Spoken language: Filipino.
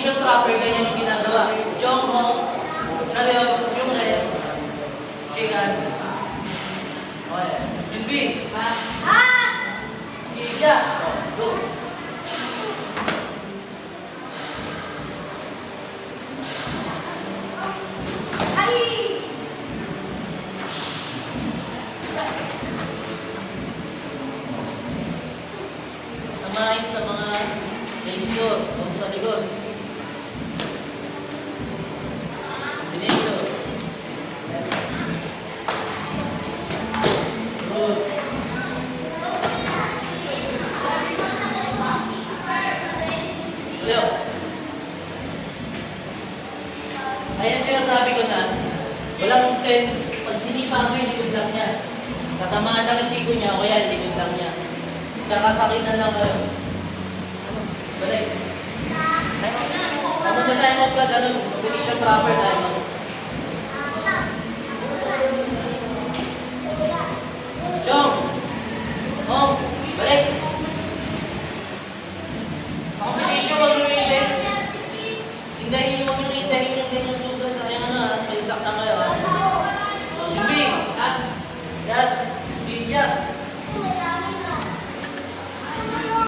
position proper, ganyan yung ginagawa. Jong Hong, Chariot, yung red, shake hands. Okay. Yung B, ha? Siga. Go. Samahin sa mga race ko, kung sa likod. Dinecho. Good. Leo. Ayan sinasabi ko na, walang sense, pag sinipa mo yung likod lang niya, tatamaan ang siko niya, o kaya likod lang niya. Kakasakit na lang kayo. Balik. Ano na tayo mag-ganun, position proper tayo.